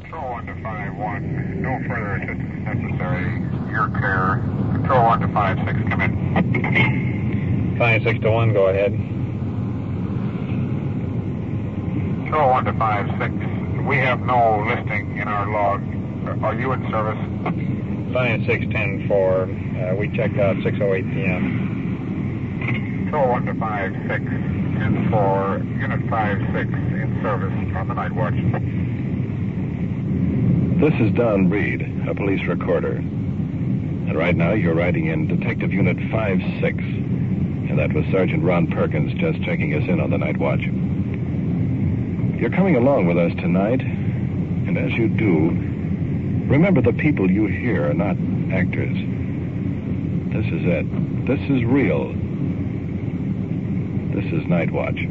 Control 1 to 5-1. No further assistance necessary. Your care. Control 1 to 5-6, come in. 5-6 to 1, go ahead. Control 1 to 5-6. We have no listing in our log. Are you in service? 5-6-10-4. We checked out 6:08 p.m. Control 1 to 5-6. 10-4. Unit 5-6 in service on the Nightwatch. This is Donn Reed, a police recorder. And right now you're writing in Detective Unit 5-6. And that was Sergeant Ron Perkins just checking us in on the Nightwatch. You're coming along with us tonight, and as you do, remember the people you hear are not actors. This is it. This is real. This is Nightwatch.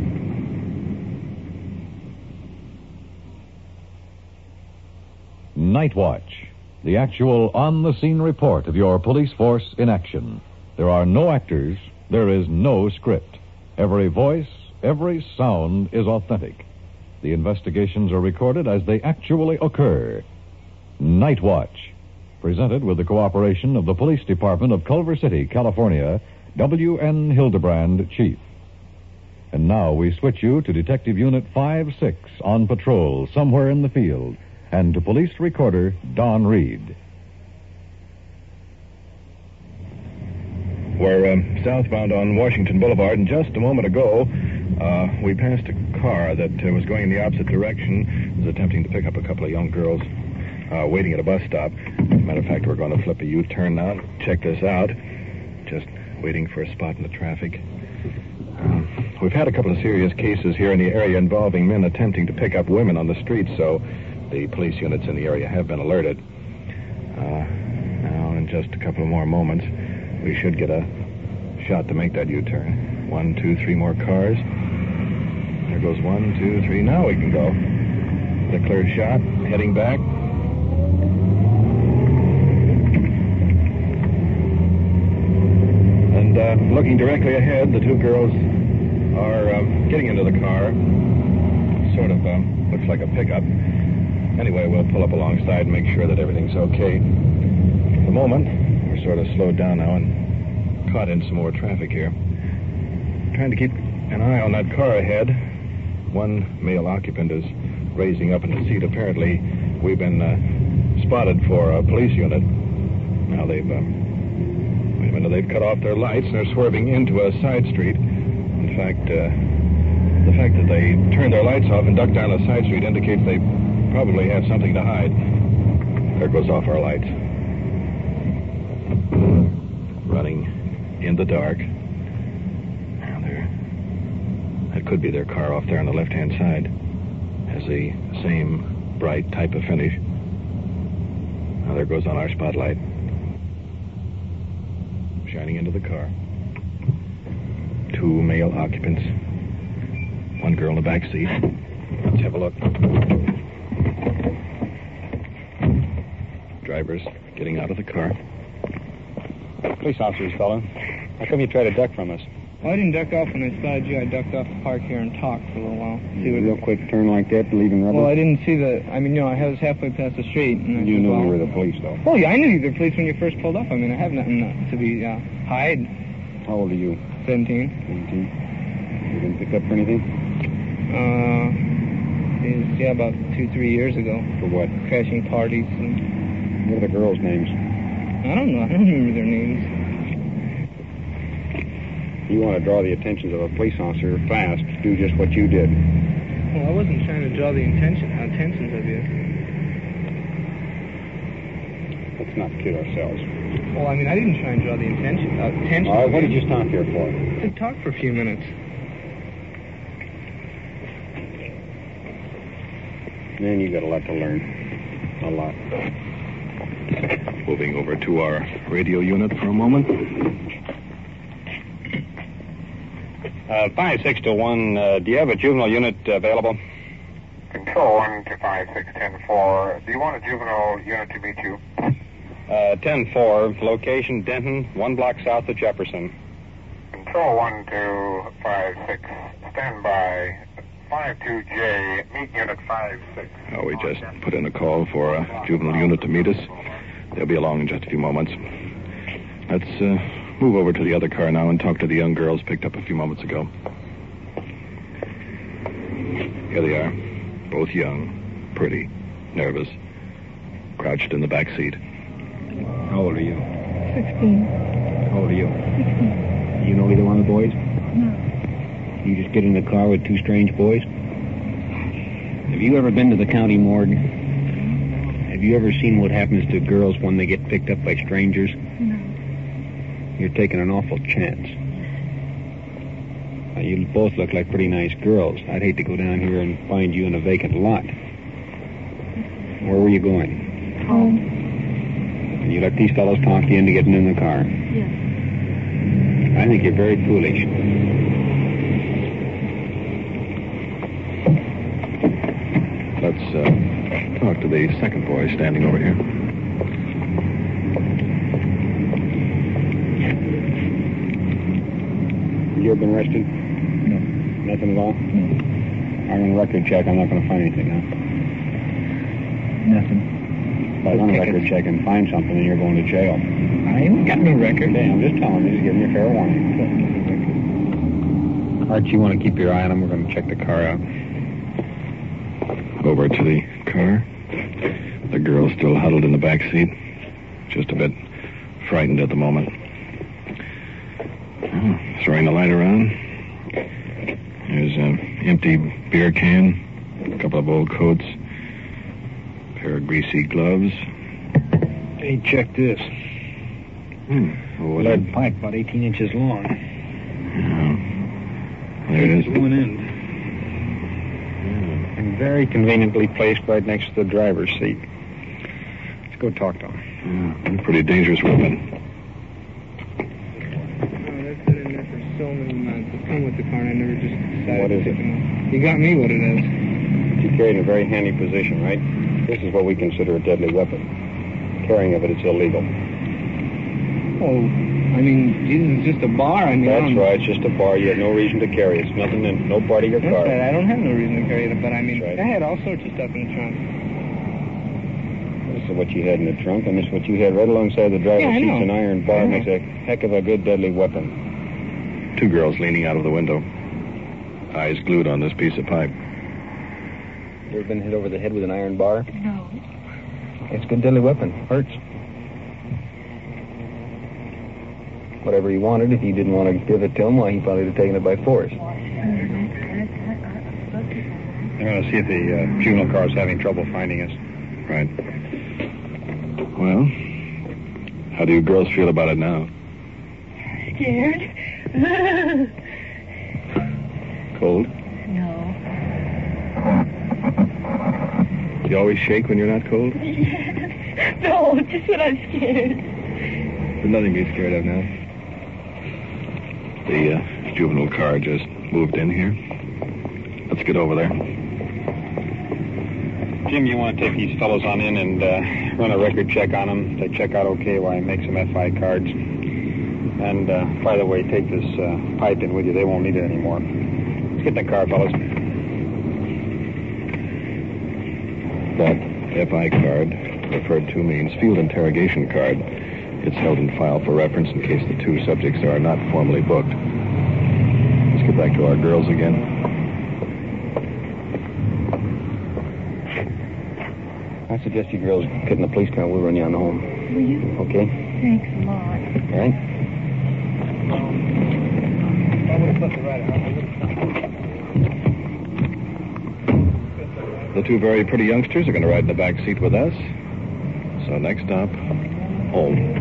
Nightwatch, the actual on-the-scene report of your police force in action. There are no actors. There is no script. Every voice, every sound is authentic. The investigations are recorded as they actually occur. Nightwatch, presented with the cooperation of the Police Department of Culver City, California, W.N. Hidebrande, Chief. And now we switch you to Detective Unit 5-6 on patrol somewhere in the field, and to police recorder Donn Reed. We're southbound on Washington Boulevard, and just a moment ago, we passed a car that was going in the opposite direction. It was attempting to pick up a couple of young girls waiting at a bus stop. As a matter of fact, we're going to flip a U-turn now. Check this out. Just waiting for a spot in the traffic. We've had a couple of serious cases here in the area involving men attempting to pick up women on the streets, so the police units in the area have been alerted. Now, in just a couple of more moments, we should get a shot to make that U-turn. 1, 2, 3 more cars. There goes 1, 2, 3. Now we can go. The clear shot, heading back. And looking directly ahead, the two girls are getting into the car. Sort of looks like a pickup. Anyway, we'll pull up alongside and make sure that everything's okay. For the moment, we're sort of slowed down now and caught in some more traffic here. Trying to keep an eye on that car ahead. One male occupant is raising up in the seat. Apparently, we've been spotted for a police unit. Now they've cut off their lights and they're swerving into a side street. In fact, the fact that they turned their lights off and ducked down a side street indicates they probably have something to hide. There goes off our lights. Running in the dark. Now that could be their car off there on the left-hand side. Has the same bright type of finish. Now there goes on our spotlight. Shining into the car. 2 male occupants. 1 girl in the back seat. Let's have a look. Drivers getting out of the car. Police officers, fella. How come you tried to duck from us? Well, I didn't duck off when I spotted you. I ducked off the park here and talked for a little while. See what... Real quick turn like that, leaving rubber? Well, I didn't see the... I was halfway past the street. And you knew you were the police, though? Well, yeah, I knew you were the police when you first pulled up. I mean, I have nothing to be hide. How old are you? 17. 17. You didn't pick up for anything? About 2-3 years ago. For what? Crashing parties. And... What are the girls' names? I don't know. I don't remember their names. You want to draw the attention of a police officer fast, do just what you did. Well, I wasn't trying to draw the attentions of you. Let's not kid ourselves. Well, I mean, I didn't try and draw the attention. All right, what did you stop here for? To talk for a few minutes. Man, you got a lot to learn. A lot. Moving over to our radio unit for a moment. 5-6 to 1. Do you have a juvenile unit available? Control 1 to 5-6-10-4. Do you want a juvenile unit to meet you? 10-4. Location Denton, 1 block south of Jefferson. Control 1 to 5-6. Stand by 52J, meet unit 56. Oh, we just put in a call for a juvenile unit to meet us. They'll be along in just a few moments. Let's move over to the other car now and talk to the young girls picked up a few moments ago. Here they are, both young, pretty, nervous, crouched in the back seat. How old are you? 16. How old are you? 16. You know either one of the boys? No. You just get in the car with two strange boys? Have you ever been to the county morgue? Have you ever seen what happens to girls when they get picked up by strangers? No. You're taking an awful chance. Now, you both look like pretty nice girls. I'd hate to go down here and find you in a vacant lot. Where were you going? Home. And you let these fellows talk you into getting in the car? Yes. I think you're very foolish. Let's talk to the second boy standing over here. You ever been arrested? No. Nothing at all? No. I run a record check. I'm not going to find anything, huh? Nothing. If I run a record check and find something, then you're going to jail. I ain't got no record. Hey, I'm just telling you, just giving you a fair warning. Archie, you want to keep your eye on him? We're going to check the car out. Over to the car. The girl's still huddled in the back seat. Just a bit frightened at the moment. Throwing the light around. There's an empty beer can, a couple of old coats, a pair of greasy gloves. Hey, check this. Lead pipe about 18 inches long. Yeah. There it is. One end. And very conveniently placed right next to the driver's seat. Let's go talk to him. Yeah, pretty dangerous weapon. That's been in there for so many months. It's come with the car and I never just decided What to is pick it? him up. You got me what it is. You carry it in a very handy position, right? This is what we consider a deadly weapon. Carrying of it's illegal. Oh, I mean, Jesus, it's just a bar. I mean, That's right, it's just a bar. You have no reason to carry it. It's nothing in, no part of your That's car. right. I don't have no reason to carry it, but I mean, That's right. I had all sorts of stuff in the trunk. This is what you had in the trunk, and this is what you had right alongside the driver's Yeah, I seat. know. An iron bar I know. makes a heck of a good deadly weapon. Two girls leaning out of the window, eyes glued on this piece of pipe. You ever been hit over the head with an iron bar? No. It's a good deadly weapon. Hurts. Whatever he wanted, if you didn't want to give it to him, well, he probably would have taken it by force. They're going to see if the juvenile car is having trouble finding us. Right. Well, how do you girls feel about it now? Scared? Cold? No. Do you always shake when you're not cold? No, just when I'm scared. There's nothing to be scared of now. The juvenile car just moved in here. Let's get over there. Jim, you want to take these fellows on in and run a record check on them? If they check out okay, why make some FI cards. And, by the way, take this pipe in with you. They won't need it anymore. Let's get in the car, fellas. That FI card, referred to, means field interrogation card. It's held in file for reference in case the two subjects are not formally booked. Let's get back to our girls again. I suggest you girls get in the police car. We'll run you on home. Will you? Okay? Thanks a lot. All right? I would have put the right arm. The two very pretty youngsters are going to ride in the back seat with us. So next stop, home.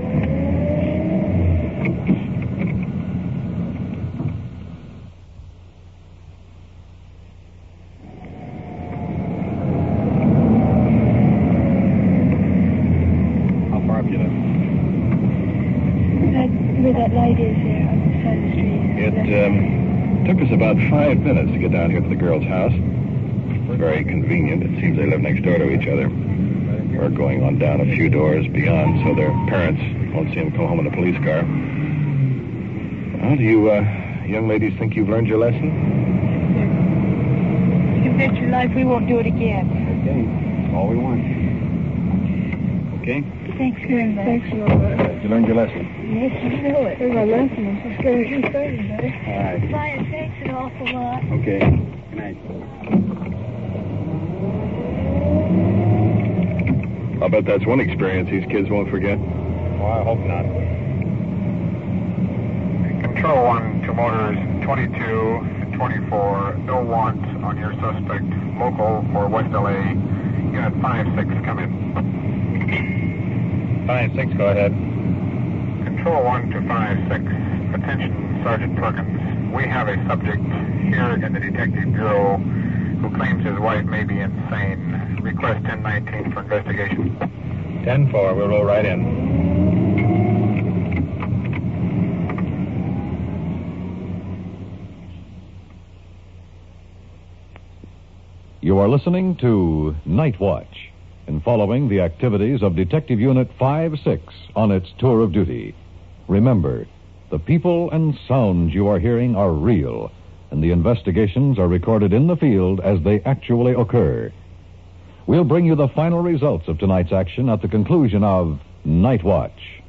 How far up you live? Where that light is there on the side of the street. It took us about 5 minutes to get down here to the girls' house. Very convenient. It seems they live next door to each other. We're going on down a few doors beyond so their parents won't see them come home in a police car. Well, do you young ladies think you've learned your lesson? spent your life, we won't do it again. Okay. That's all we want. Okay? Thanks very much. Thanks a lot. You learned your lesson. Yes, you know it. Here's my lesson. I'm so scared of you starting, buddy. All right. Brian, thanks an awful lot. Okay. Good night. I'll bet that's one experience these kids won't forget. Oh, I hope not. Control 1 to motors 22 and 24. No want on your suspect. Local for West LA. Unit 5-6, come in. 5-6, go ahead. Control 1 to 5-6. Attention, Sergeant Perkins. We have a subject here in the Detective Bureau who claims his wife may be insane. Request 1019 for investigation. 10-4, we'll roll right in. You are listening to Nightwatch and following the activities of Detective Unit 5-6 on its tour of duty. Remember, the people and sounds you are hearing are real, and the investigations are recorded in the field as they actually occur. We'll bring you the final results of tonight's action at the conclusion of Nightwatch.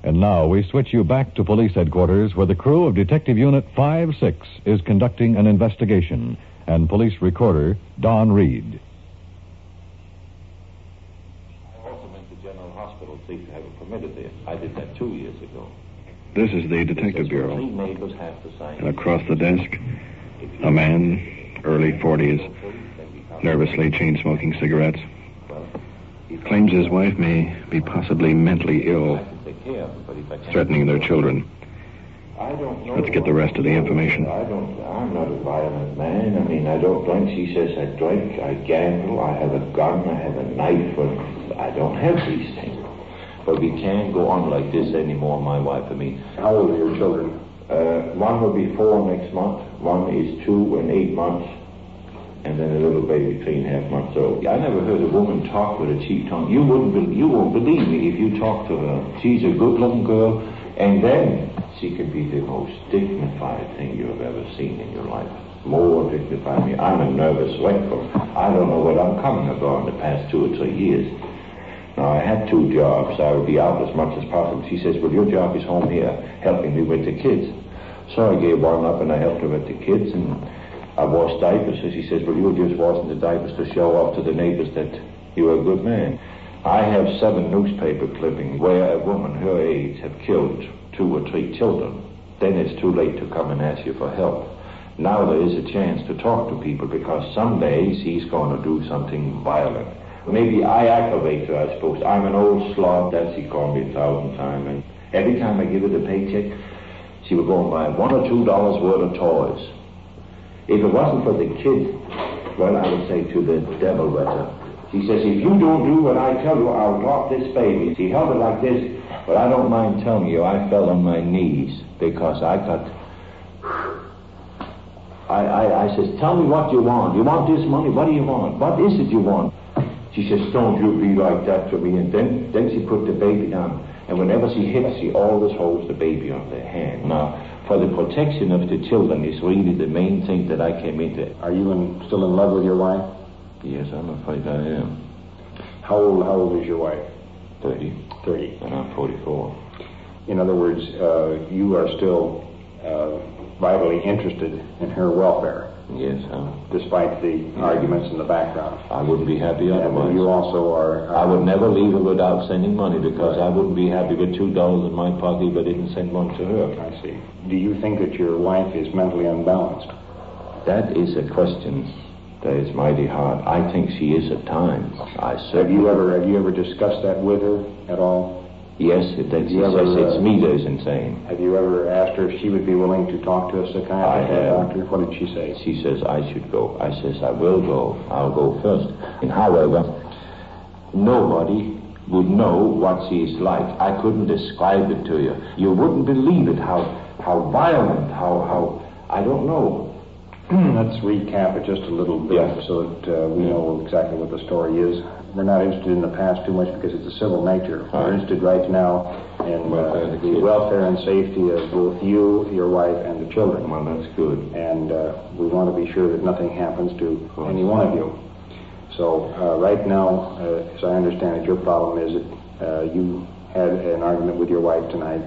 And now we switch you back to police headquarters where the crew of Detective Unit 5-6 is conducting an investigation, and police recorder Donn Reed. I also went to General Hospital to see to have it permitted there. I did that 2 years ago. This is the Detective Bureau. 3 neighbors have to sign. And across the desk, a man, early 40s, nervously chain-smoking cigarettes. Claims his wife may be possibly mentally ill, threatening their children. Let's get the rest of the information. I'm not a violent man. I mean, I don't drink. She says I drink, I gamble, I have a gun, I have a knife, but I don't have these things. But we can't go on like this anymore, my wife and me. How old are your children? One will be 4 next month, one is 2 and 8 months, and then a little baby 3.5 months old. I never heard a woman talk with a cheap tongue. You won't believe me if you talk to her. She's a good-looking girl, and then she can be the most dignified thing you have ever seen in your life. More dignified than me. I'm a nervous wreck. I don't know what I'm coming about in the past 2 or 3 years. Now, I had 2 jobs. I would be out as much as possible. She says, well, your job is home here, helping me with the kids. So I gave one up and I helped her with the kids, and I washed diapers. So she says, well, you were just washing the diapers to show off to the neighbors that you were a good man. I have 7 newspaper clippings where a woman her age have killed 2 or 3 children. Then it's too late to come and ask you for help. Now there is a chance to talk to people because someday she's going to do something violent. Maybe I aggravate her, I suppose. I'm an old slob, that she called me 1,000 times. And every time I give her the paycheck, she would go and buy $1 or $2 worth of toys. If it wasn't for the kids, well, I would say to the devil with her. She says, if you don't do what I tell you, I'll drop this baby. She held it like this, but I don't mind telling you, I fell on my knees because I got... I says, tell me what you want. You want this money? What do you want? What is it you want? She says, don't you be like that to me. And then she put the baby down. And whenever she hits, she always holds the baby on the hand. Now, for the protection of the children is really the main thing that I came into. Are you still in love with your wife? Yes, I'm afraid I am. How old is your wife? 30. 30. And I'm 44. In other words, you are still vitally interested in her welfare. Yes, despite the arguments in the background. I wouldn't be happy otherwise. And you also are... I would never leave her without sending money because I wouldn't be happy with $2 in my pocket if I didn't send one to her. I see. Do you think that your wife is mentally unbalanced? That is a question that is mighty hard. I think she is at times. Have you ever discussed that with her at all? Yes, she says it's me that is insane. Have you ever asked her if she would be willing to talk to a psychiatrist or a doctor? What did she say? She says I should go. I says I will go. I'll go first. And however, nobody would know what she is like. I couldn't describe it to you. You wouldn't believe it, how violent, how I don't know. Let's recap it just a little bit so that we know exactly what the story is. We're not interested in the past too much because it's a civil nature. We're interested right now in the welfare and safety of both you, your wife, and the children. Well, that's good. And we want to be sure that nothing happens to any one of you. So right now, as I understand it, your problem is that you had an argument with your wife tonight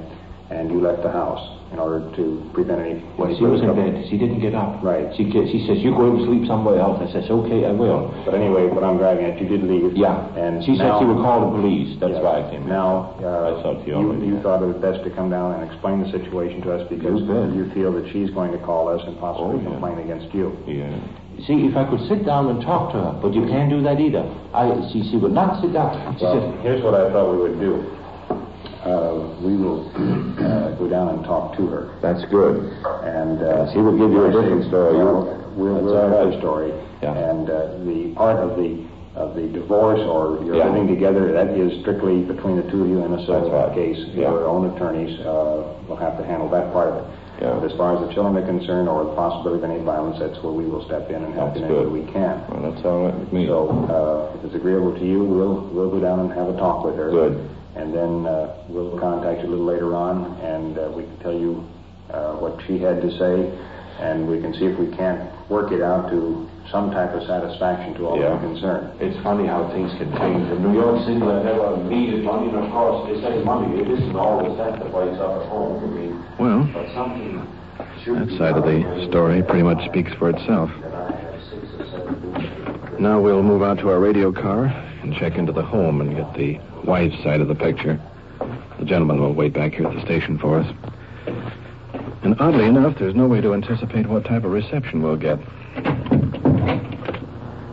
and you left the house in order to prevent any... Well, she was in bed. She didn't get up. Right. She says, you go and sleep somewhere else. I says, okay, I will. But anyway, what I'm driving at, you did leave. Yeah. And she said she would call the police. That's why I came. Now, I thought you thought it was best to come down and explain the situation to us because you feel that she's going to call us and possibly complain against you. Yeah. See, if I could sit down and talk to her, but you can't do that either. She would not sit down. She said, here's what I thought we would do. We will go down and talk to her. That's good. And she will give you a different story. We'll have her story. Yeah. And the part of the divorce or you're living together, that is strictly between the two of you in a civil case. Your own attorneys will have to handle that part of it. Yeah. But as far as the children are concerned or the possibility of any violence, that's where we will step in and help in any way we can. Well, that's all right with me. So if it's agreeable to you, we'll go down and have a talk with her. Good. And then we'll contact you a little later on, and we can tell you what she had to say, and we can see if we can't work it out to some type of satisfaction to all of the concerned. It's funny how things can change. In New York City, I never needed money, and of course, they say money. It isn't always that that wakes up at home for me. Well, but something that side of the story pretty much speaks for itself. Now we'll move out to our radio car and check into the home and get the wife's side of the picture. The gentleman will wait back here at the station for us. And oddly enough, there's no way to anticipate what type of reception we'll get.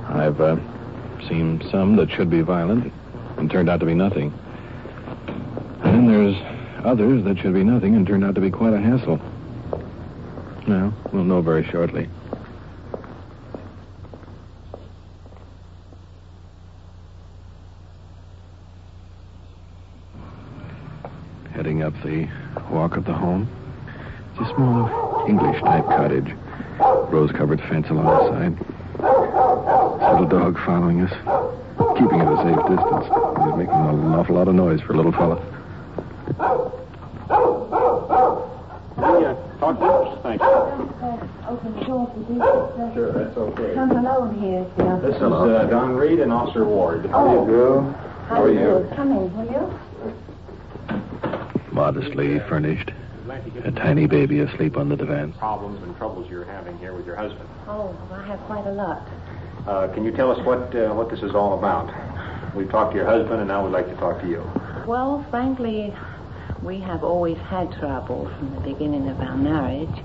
I've seen some that should be violent and turned out to be nothing. And then there's others that should be nothing and turned out to be quite a hassle. Well, we'll know very shortly. Heading up the walk of the home. It's a small English-type cottage. Rose-covered fence along the side. Little dog following us, keeping at a safe distance. He's making an awful lot of noise for a little fella. Talk to us. Thanks. Open the door for this. Sure, that's okay. Come alone here, sir. This is Donn Reed and Officer Ward. Oh. Hello. How are you? Come in, will you? Modestly furnished. A tiny baby asleep on the divan. Problems and troubles you're having here with your husband. Oh, I have quite a lot. Can you tell us what this is all about? We've talked to your husband, and now we'd like to talk to you. Well, frankly, we have always had trouble from the beginning of our marriage.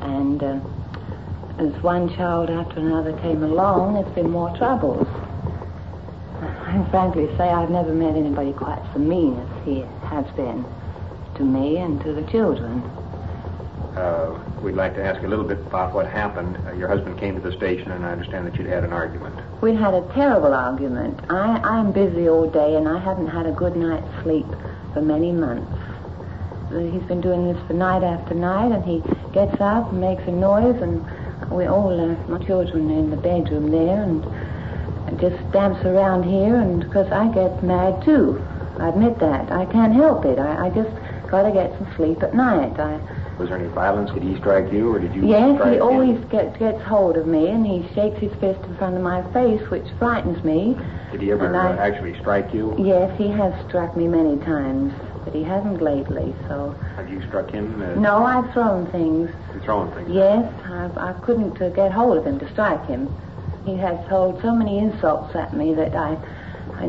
And as one child after another came along, there's been more troubles. I frankly say I've never met anybody quite so mean as he has been to me and to the children. We'd like to ask you a little bit about what happened. Your husband came to the station, and I understand that you'd had an argument. We'd had a terrible argument. I'm busy all day, and I haven't had a good night's sleep for many months. He's been doing this for night after night, and he gets up and makes a noise, and we all, my children are in the bedroom there, and just dance around here, and because I get mad too. I admit that. I can't help it. I just got to get some sleep at night. Was there any violence? Did he strike you, or did you Yes, strike he him? always gets hold of me, and he shakes his fist in front of my face, which frightens me. Did he ever actually strike you? Yes, he has struck me many times, but he hasn't lately, so... Have you struck him? No, I've thrown things. You've thrown things? Yes, I couldn't get hold of him to strike him. He has hurled so many insults at me that I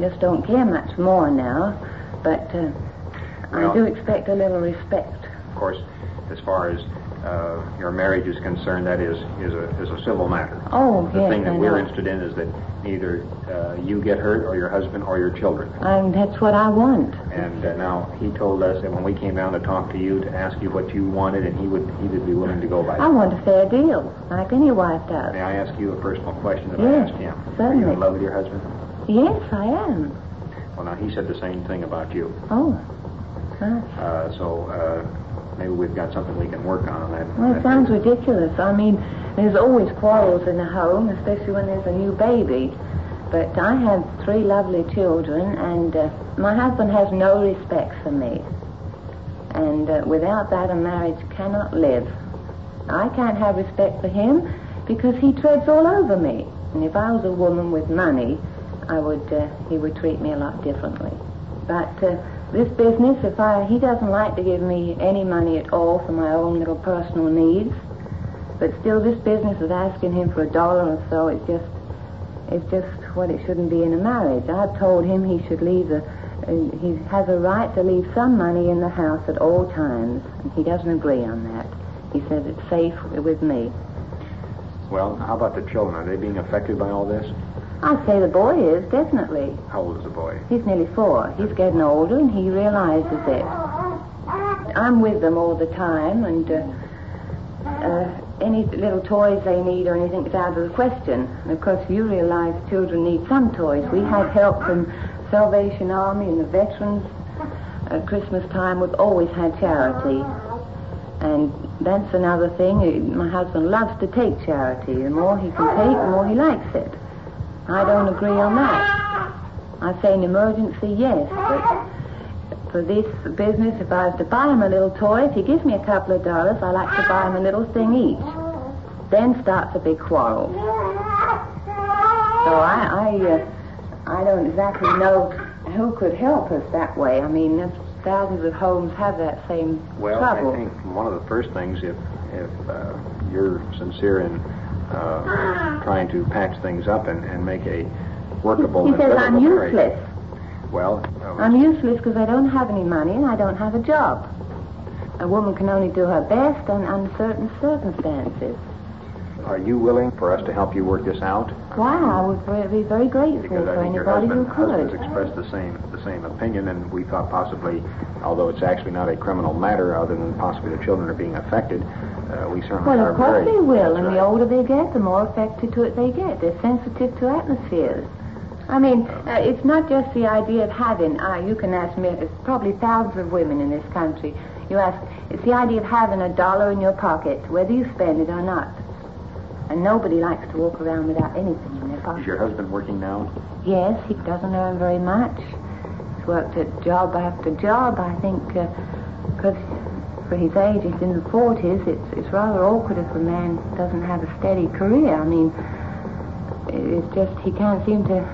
just don't care much more now, but I do expect a little respect. Of course, as far as your marriage is concerned, that is a civil matter. Oh, the yes, thing that I we're know. interested in is that neither you get hurt or your husband or your children. That's what I want. And now he told us that when we came down to talk to you to ask you what you wanted, and he would be willing to go by. I want a fair deal, like any wife does. May I ask you a personal question that Yes, I asked him? certainly. Are you in love with your husband? Yes, I am. Well, now he said the same thing about you. Oh, nice. maybe we've got something we can work on that. Well, it sounds ridiculous. I mean, there's always quarrels in the home, especially when there's a new baby. But I have 3 lovely children, and my husband has no respect for me. And without that, a marriage cannot live. I can't have respect for him because he treads all over me. And if I was a woman with money, he would treat me a lot differently. But this business, he doesn't like to give me any money at all for my own little personal needs. But still, this business of asking him for $1 or so, it's just what it shouldn't be in a marriage. I've told him he should leave he has a right to leave some money in the house at all times. And he doesn't agree on that. He says it's safe with me. Well, how about the children? Are they being affected by all this? I'd say the boy is, definitely. How old is the boy? He's nearly 4. He's getting older, and he realizes it. I'm with them all the time, and any little toys they need or anything is out of the question. And of course, you realize children need some toys. We had help from Salvation Army and the veterans. At Christmas time, we've always had charity. And that's another thing. My husband loves to take charity. The more he can take, the more he likes it. I don't agree on that. I say in emergency, yes, but for this business, if I was to buy him a little toy, if he gives me a couple of dollars, I like to buy him a little thing each. Then starts a big quarrel. So I don't exactly know who could help us that way. I mean, thousands of homes have that same trouble. I think one of the first things, if you're sincere in trying to patch things up and make a workable... He says I'm useless. Well... I'm useless because I don't have any money and I don't have a job. A woman can only do her best under certain circumstances. Are you willing for us to help you work this out? Wow, I would be very grateful for anybody who could. Your husband has expressed the same opinion, and we thought possibly, although it's actually not a criminal matter, other than possibly the children are being affected, we certainly Well, are of course very... they will, and the older they get, the more affected to it they get. They're sensitive to atmospheres. I mean, it's not just the idea of having, you can ask me, there's probably thousands of women in this country. You ask, it's the idea of having $1 in your pocket, whether you spend it or not. And nobody likes to walk around without anything in their pocket. Is your husband working now? Yes, he doesn't earn very much. He's worked at job after job, I think, because for his age, he's in the 40s, it's rather awkward if a man doesn't have a steady career. I mean, it's just he can't seem to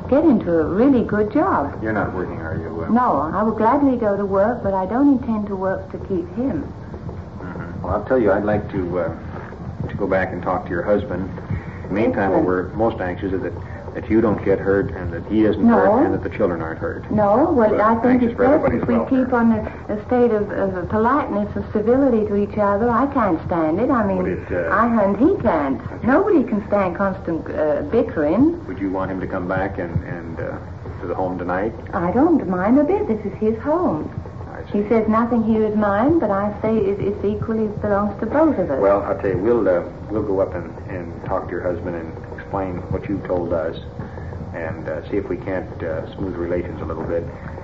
get into a really good job. You're not working, are you? No, I would gladly go to work, but I don't intend to work to keep him. Mm-hmm. Well, I'll tell you, I'd like to go back and talk to your husband. In the meantime, what we're most anxious is that you don't get hurt and that he isn't hurt and that the children aren't hurt. No, well, I think it's best if we keep on a state of politeness and civility to each other. I can't stand it. I mean, I and he can't. Okay. Nobody can stand constant bickering. Would you want him to come back and to the home tonight? I don't mind a bit. This is his home. He says nothing here is mine, but I say it's equally belongs to both of us. Well, I'll tell you, we'll go up and talk to your husband and explain what you told us and see if we can't smooth relations a little bit.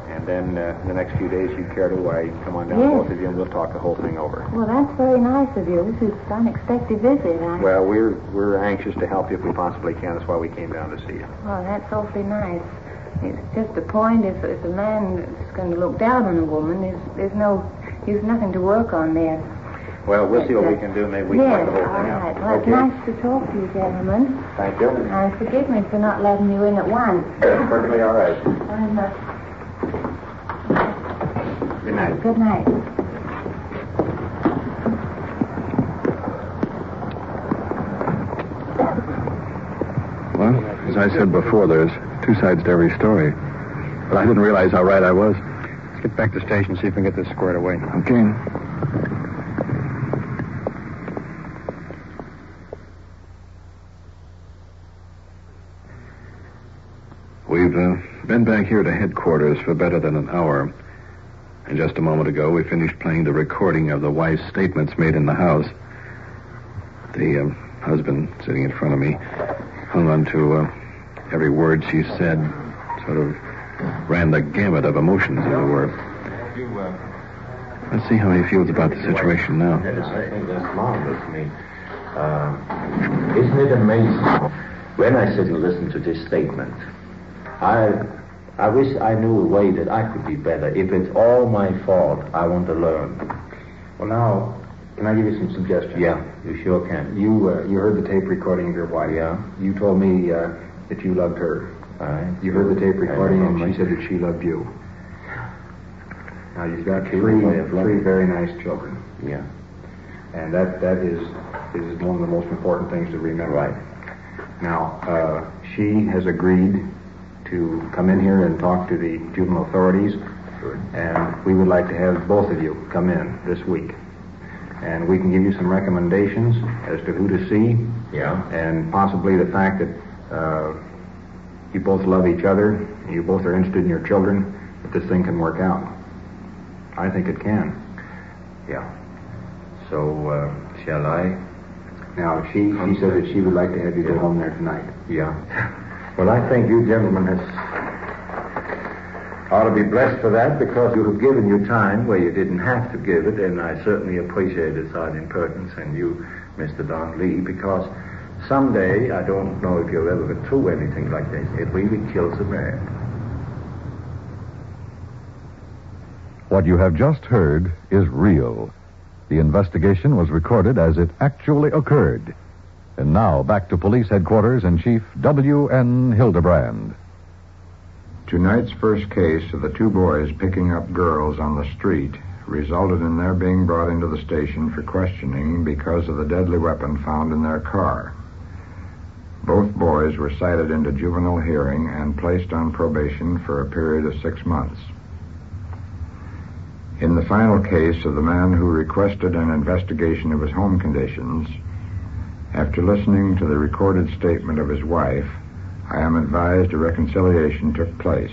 And then in the next few days, you care to, come on down, both of you, and we'll talk the whole thing over. Well, that's very nice of you. This is an unexpected visit. Well, we're anxious to help you if we possibly can. That's why we came down to see you. Well, that's awfully nice. It's just a point, if a man is going to look down on a woman, there's nothing to work on there. Well, we'll see what we can do. Maybe we can work the whole thing out. Right. Well, it's nice to talk to you, gentlemen. Thank you. And forgive me for not letting you in at once. That's perfectly all right. Good night. Good night. Well, as I said before, there's 2 sides to every story. But I didn't realize how right I was. Let's get back to the station, see if we can get this squared away. Okay. We've been back here to headquarters for better than an hour. And just a moment ago, we finished playing the recording of the wife's statements made in the house. The husband, sitting in front of me, hung on to every word she said, sort of ran the gamut of emotions, as it were. Let's see how he feels about the situation now. I think that's marvelous. I mean, isn't it amazing? When I sit and listen to this statement, I wish I knew a way that I could be better. If it's all my fault, I want to learn. Well, now, can I give you some suggestions? Yeah, you sure can. You heard the tape recording of your wife. Yeah. You told me that you loved her. You heard the tape recording, and she said that she loved you. Now, you've got three very nice children. Yeah. And that is one of the most important things to remember. Right. Now, she has agreed to come in here and talk to the juvenile authorities. Good. And we would like to have both of you come in this week. And we can give you some recommendations as to who to see. Yeah. And possibly the fact that you both love each other, you both are interested in your children, that this thing can work out. I think it can. Yeah. So, shall I? Now, she said that she would like to have you go home there tonight. Yeah. Well, I think you gentlemen ought to be blessed for that, because you have given your time where you didn't have to give it, and I certainly appreciate it, Sergeant Perkins, and you, Mr. Donn Reed, because someday, I don't know if you'll ever get through anything like this, it really kills a man. What you have just heard is real. The investigation was recorded as it actually occurred. And now, back to Police Headquarters and Chief W.N. Hidebrande. Tonight's first case of the two boys picking up girls on the street resulted in their being brought into the station for questioning because of the deadly weapon found in their car. Both boys were cited into juvenile hearing and placed on probation for a period of 6 months. In the final case of the man who requested an investigation of his home conditions, after listening to the recorded statement of his wife, I am advised a reconciliation took place.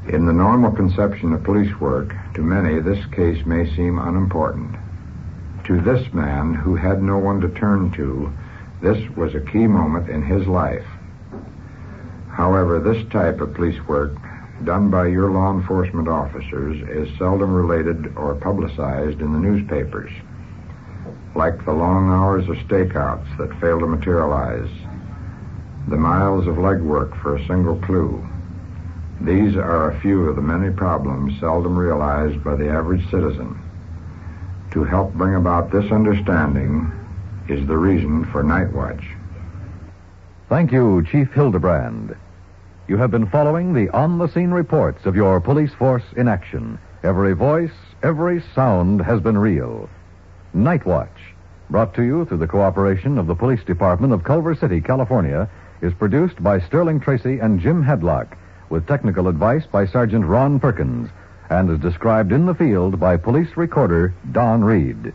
In the normal conception of police work, to many this case may seem unimportant. To this man, who had no one to turn to, this was a key moment in his life. However, this type of police work done by your law enforcement officers is seldom related or publicized in the newspapers, like the long hours of stakeouts that fail to materialize, the miles of legwork for a single clue. These are a few of the many problems seldom realized by the average citizen. To help bring about this understanding is the reason for Nightwatch. Thank you, Chief Hidebrande. You have been following the on-the-scene reports of your police force in action. Every voice, every sound has been real. Nightwatch, brought to you through the cooperation of the Police Department of Culver City, California, is produced by Sterling Tracy and Jim Hedlock, with technical advice by Sergeant Ron Perkins, and is described in the field by Police Recorder Donn Reed.